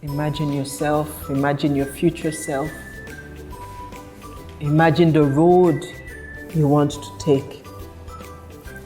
Imagine yourself, imagine your future self. Imagine the road you want to take.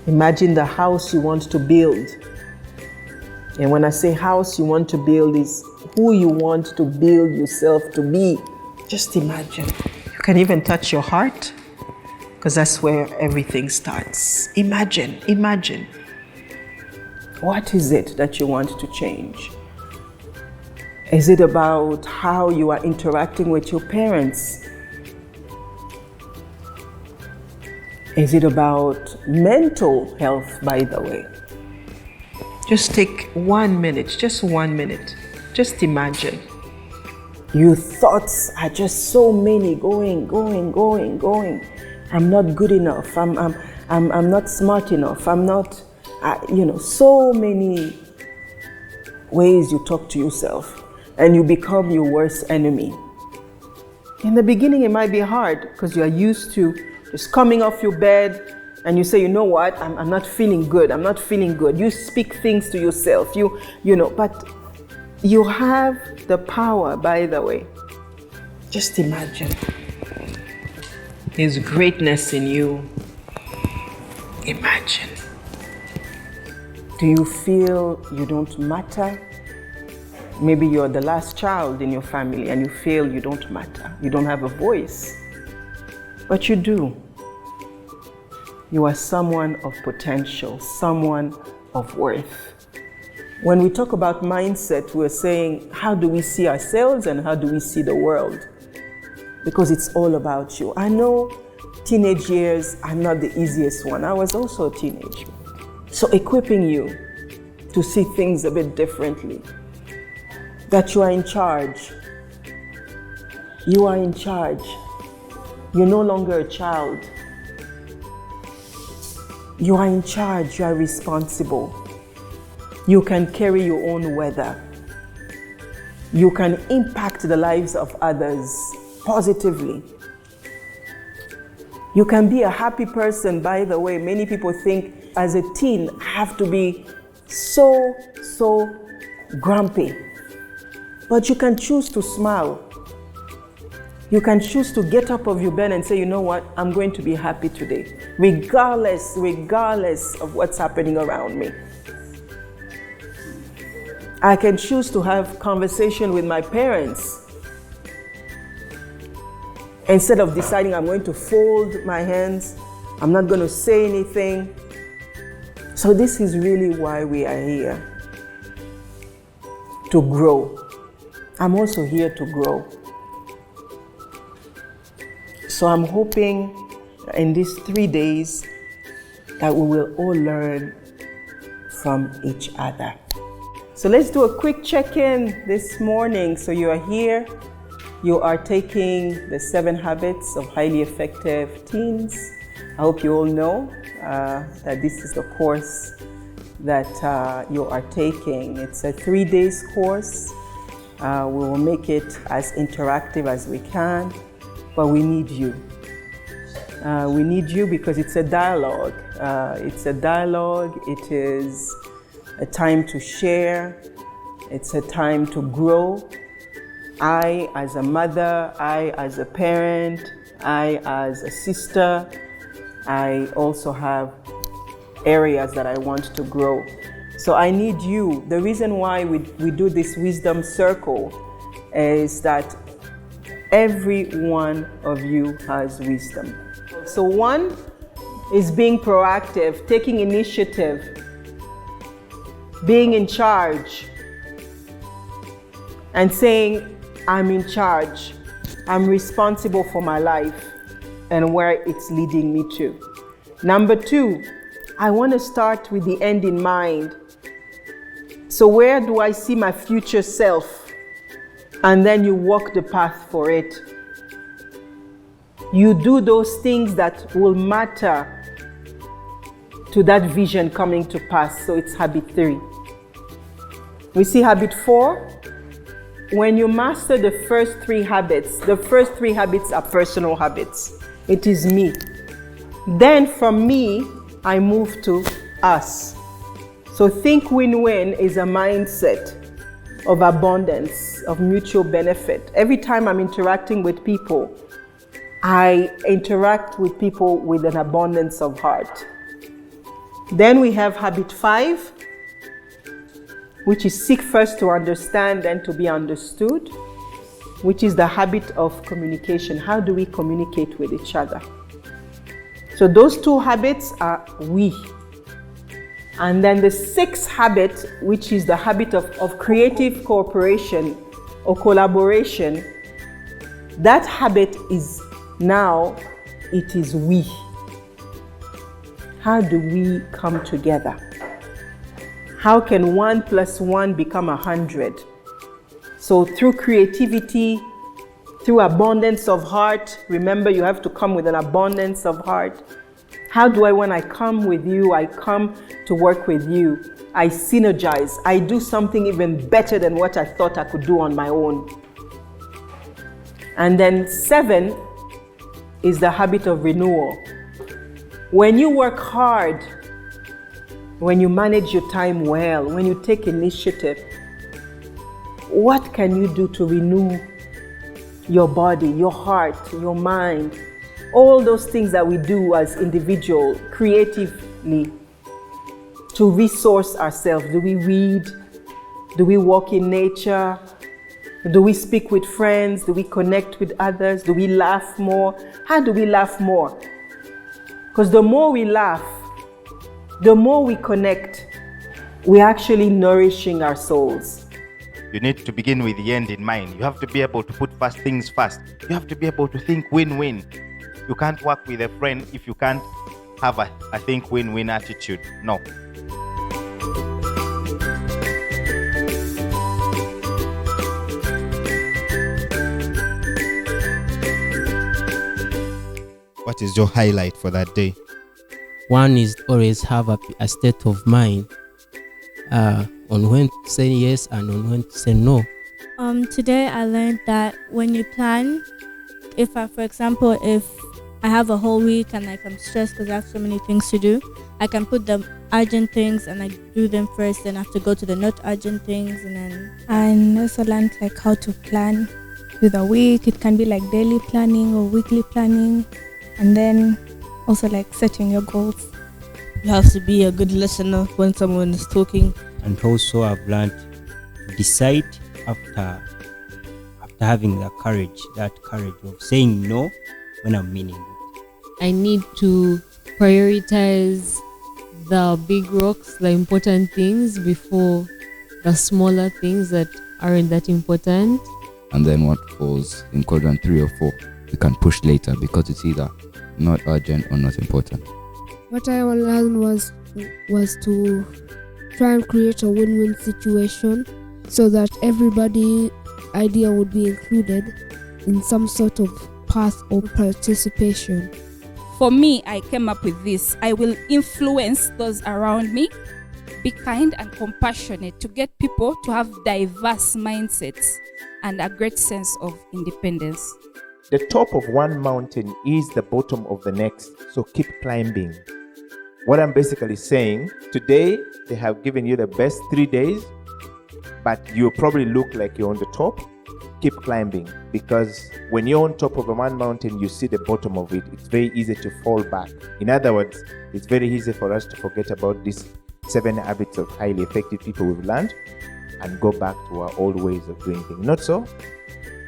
Imagine the house you want to build. And when I say house you want to build, is who you want to build yourself to be. Just imagine. You can even touch your heart, because that's where everything starts. Imagine, imagine. What is it that you want to change? Is it about how you are interacting with your parents? Is it about mental health, by the way? Just take 1 minute, just 1 minute. Just imagine. Your thoughts are just so many, going. I'm not good enough. I'm not smart enough. I'm not, so many ways you talk to yourself. And you become your worst enemy. In the beginning, it might be hard because you are used to just coming off your bed and you say, you know what, I'm not feeling good. I'm not feeling good. You speak things to yourself, but you have the power, by the way. Just imagine. There's greatness in you. Imagine. Do you feel you don't matter? Maybe you're the last child in your family and you feel you don't matter. You don't have a voice. But you do. You are someone of potential, someone of worth. When we talk about mindset, we're saying, how do we see ourselves and how do we see the world? Because it's all about you. I know teenage years are not the easiest one. I was also a teenager. So equipping you to see things a bit differently. That you are in charge. You are in charge. You're no longer a child. You are in charge. You are responsible. You can carry your own weather. You can impact the lives of others positively. You can be a happy person, by the way. Many people think as a teen, I have to be so grumpy. But you can choose to smile. You can choose to get up of your bed and say, you know what, I'm going to be happy today, regardless of what's happening around me. I can choose to have conversation with my parents instead of deciding I'm going to fold my hands, I'm not going to say anything. So this is really why we are here, to grow. I'm also here to grow. So I'm hoping in these 3 days that we will all learn from each other. So let's do a quick check-in this morning. So you are here, you are taking the 7 habits of highly effective teens. I hope you all know that this is the course that you are taking. It's a 3 days course. We will make it as interactive as we can, but we need you. We need you because it's a dialogue. It's a dialogue. It is a time to share. It's a time to grow. I as a mother, I as a parent, I as a sister, I also have areas that I want to grow. So I need you. The reason why we do this wisdom circle is that every one of you has wisdom. So 1 is being proactive, taking initiative, being in charge, and saying, I'm in charge. I'm responsible for my life and where it's leading me to. Number 2, I want to start with the end in mind. So where do I see my future self? And then you walk the path for it. You do those things that will matter to that vision coming to pass. So it's habit 3. We see habit 4. When you master the first 3 habits, the first 3 habits are personal habits. It is me. Then from me, I move to us. So think win-win is a mindset of abundance, of mutual benefit. Every time I'm interacting with people, I interact with people with an abundance of heart. Then we have habit 5, which is seek first to understand, then to be understood, which is the habit of communication. How do we communicate with each other? So those 2 habits are we. And then the 6th habit, which is the habit of creative cooperation or collaboration, that habit is now, it is we. How do we come together? How can 1 + 1 become 100? So through creativity, through abundance of heart, remember you have to come with an abundance of heart. How do I, when I come with you, I come to work with you, I synergize, I do something even better than what I thought I could do on my own. And then 7 is the habit of renewal. When you work hard, when you manage your time well, when you take initiative, what can you do to renew your body, your heart, your mind? All those things that we do as individuals creatively to resource ourselves. Do we read? Do we walk in nature? Do we speak with friends? Do we connect with others? Do we laugh more? How do we laugh more? Because the more we laugh, the more we connect, we're actually nourishing our souls. You need to begin with the end in mind. You have to be able to put first things first. You have to be able to think win-win. You can't work with a friend if you can't have a think win-win attitude. No. What is your highlight for that day? One is always have a state of mind on when to say yes and on when to say no. Today I learned that when you plan, for example, if I have a whole week and like I'm stressed because I have so many things to do, I can put the urgent things and I do them first, then I have to go to the not urgent things, and then I also learned like how to plan with a week. It can be like daily planning or weekly planning, and then also like setting your goals. You have to be a good listener when someone is talking. And also I've learned to decide after having that courage of saying no when I'm meaning it. I need to prioritize the big rocks, the important things, before the smaller things that aren't that important. And then what falls in quadrant 3 or 4, you can push later because it's either not urgent or not important. What I learned was to try and create a win-win situation so that everybody's idea would be included in some sort of path or participation. For me, I came up with this. I will influence those around me, be kind and compassionate to get people to have diverse mindsets and a great sense of independence. The top of one mountain is the bottom of the next, so keep climbing. What I'm basically saying, today they have given you the best 3 days, but you probably look like you're on the top. Keep climbing, because when you're on top of one mountain, you see the bottom of it. It's very easy to fall back. In other words, it's very easy for us to forget about these 7 habits of highly effective people we've learned and go back to our old ways of doing things. Not so?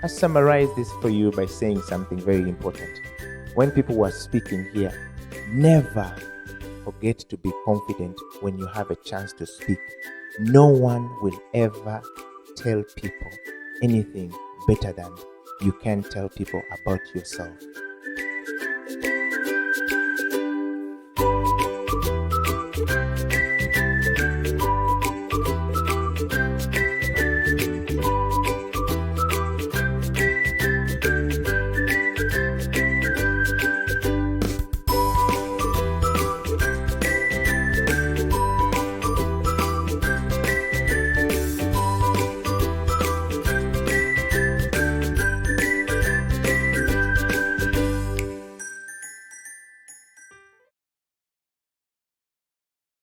I summarize this for you by saying something very important. When people were speaking here, never forget to be confident when you have a chance to speak. No one will ever tell people anything better than you can tell people about yourself.